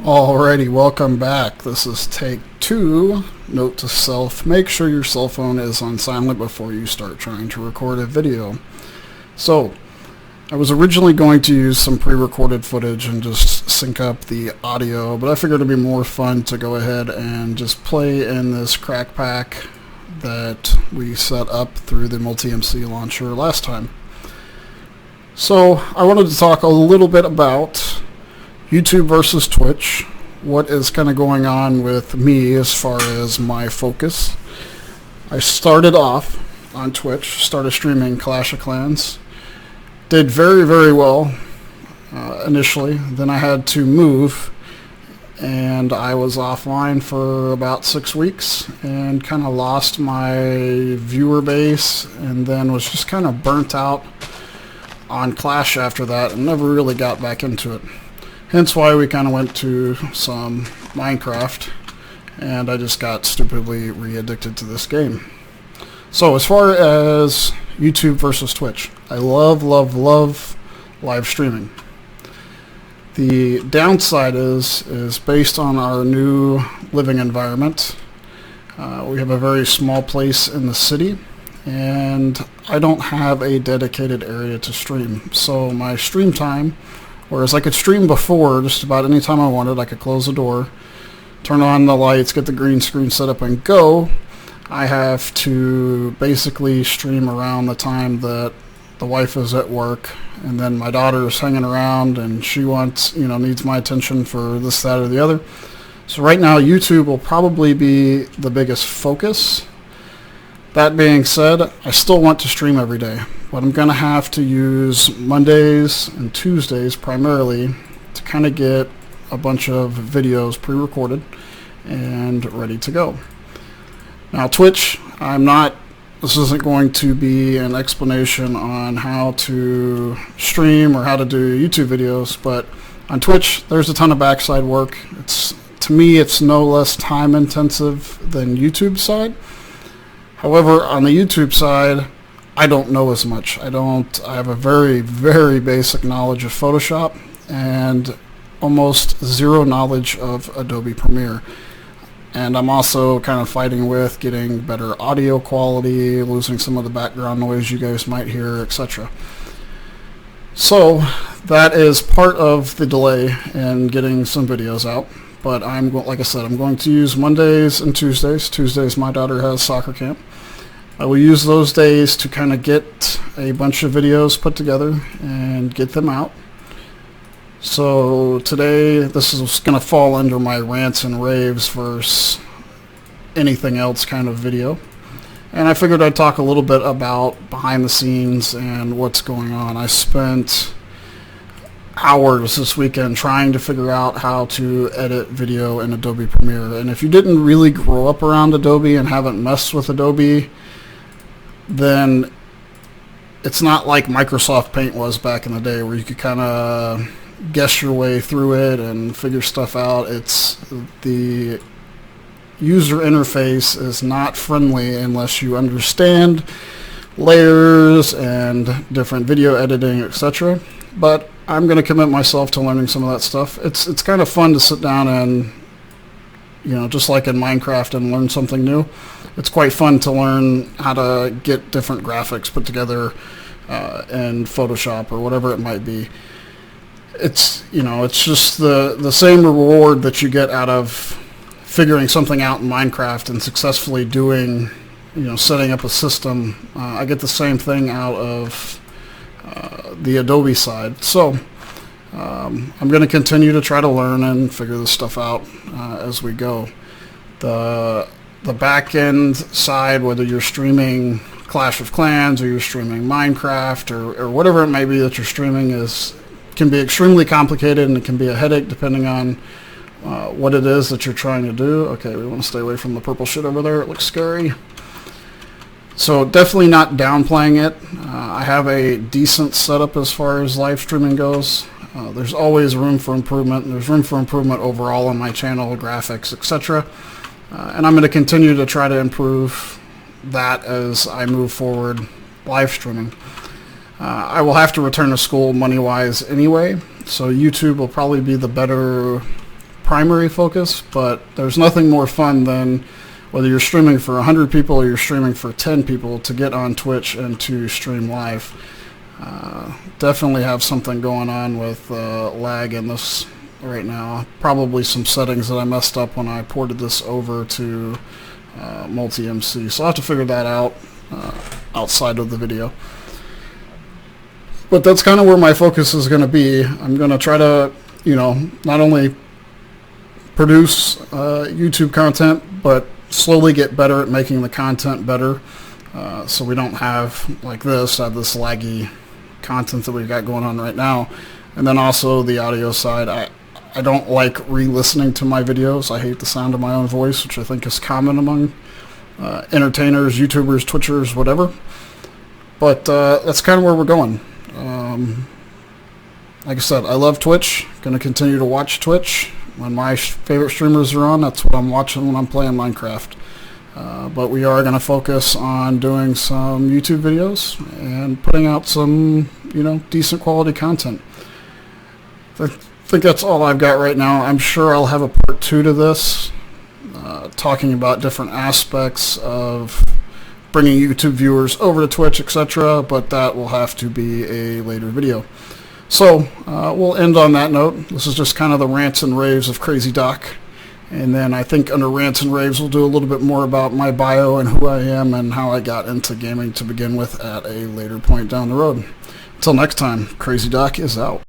Alrighty, welcome back. This is take 2. Note to self, make sure your cell phone is on silent before you start trying to record a video. So, I was originally going to use some pre-recorded footage and just sync up the audio, but I figured it'd be more fun to go ahead and just play in this crack pack that we set up through the Multi-MC launcher last time. So, I wanted to talk a little bit about YouTube versus Twitch, what is kind of going on with me as far as my focus. I started off on Twitch, started streaming Clash of Clans, did very, very well initially. Then I had to move, and I was offline for about 6 weeks and kind of lost my viewer base, and then was just kind of burnt out on Clash after that and never really got back into it. Hence why we kind of went to some Minecraft, and I just got stupidly re-addicted to this game. So as far as YouTube versus Twitch, I love live streaming. The downside is based on our new living environment. We have a very small place in the city, and I don't have a dedicated area to stream. So my stream time, whereas I could stream before just about any time I wanted, I could close the door, turn on the lights, get the green screen set up and go, I have to basically stream around the time that the wife is at work, and then my daughter is hanging around and she wants, needs my attention for this, that, or the other. So right now YouTube will probably be the biggest focus. That being said, I still want to stream every day, but I'm going to have to use Mondays and Tuesdays primarily to kind of get a bunch of videos pre-recorded and ready to go. Now Twitch, this isn't going to be an explanation on how to stream or how to do YouTube videos, but on Twitch there's a ton of backside work. To me, it's no less time intensive than YouTube side. However, on the YouTube side, I don't know as much. I have a very, very basic knowledge of Photoshop and almost zero knowledge of Adobe Premiere. And I'm also kind of fighting with getting better audio quality, losing some of the background noise you guys might hear, etc. So that is part of the delay in getting some videos out. But like I said, I'm going to use Mondays and Tuesdays. Tuesdays my daughter has soccer camp. I will use those days to kind of get a bunch of videos put together and get them out. So today, this is going to fall under my rants and raves versus anything else kind of video. And I figured I'd talk a little bit about behind the scenes and what's going on. I spent hours this weekend trying to figure out how to edit video in Adobe Premiere. And if you didn't really grow up around Adobe and haven't messed with Adobe, then it's not like Microsoft Paint was back in the day where you could kind of guess your way through it and figure stuff out. The user interface is not friendly unless you understand layers and different video editing, etc. But I'm going to commit myself to learning some of that stuff. It's kind of fun to sit down and, just like in Minecraft, and learn something new. It's quite fun to learn how to get different graphics put together in Photoshop or whatever it might be. It's just the same reward that you get out of figuring something out in Minecraft and successfully doing, setting up a system. I get the same thing out of the Adobe side. So I'm going to continue to try to learn and figure this stuff out as we go. The back end side, whether you're streaming Clash of Clans or you're streaming Minecraft or whatever it may be that you're streaming, can be extremely complicated, and it can be a headache depending on what it is that you're trying to do. Okay, we want to stay away from the purple shit over there. It looks scary. So definitely not downplaying it. I have a decent setup as far as live streaming goes. There's always room for improvement. There's room for improvement overall on my channel, graphics, etc. And I'm going to continue to try to improve that as I move forward live streaming. I will have to return to school money-wise anyway, so YouTube will probably be the better primary focus, but there's nothing more fun than whether you're streaming for 100 people or you're streaming for 10 people to get on Twitch and to stream live. Definitely have something going on with lag in this right now. Probably some settings that I messed up when I ported this over to multi-MC. So I'll have to figure that out outside of the video. But that's kind of where my focus is going to be. I'm going to try to, not only produce YouTube content, but slowly get better at making the content better, so we don't have like this laggy content that we've got going on right now. And then also the audio side, I don't like re-listening to my videos. I hate the sound of my own voice, which I think is common among entertainers, YouTubers, Twitchers, whatever. But that's kind of where we're going. Like I said, I love Twitch. Going to continue to watch Twitch. When my favorite streamers are on, that's what I'm watching when I'm playing Minecraft. But we are going to focus on doing some YouTube videos and putting out some, decent quality content. I think that's all I've got right now. I'm sure I'll have a part 2 to this, talking about different aspects of bringing YouTube viewers over to Twitch, etc., but that will have to be a later video. So we'll end on that note. This is just kind of the rants and raves of Cr4zyDoc. And then I think under rants and raves we'll do a little bit more about my bio and who I am and how I got into gaming to begin with at a later point down the road. Until next time, Cr4zyDoc is out.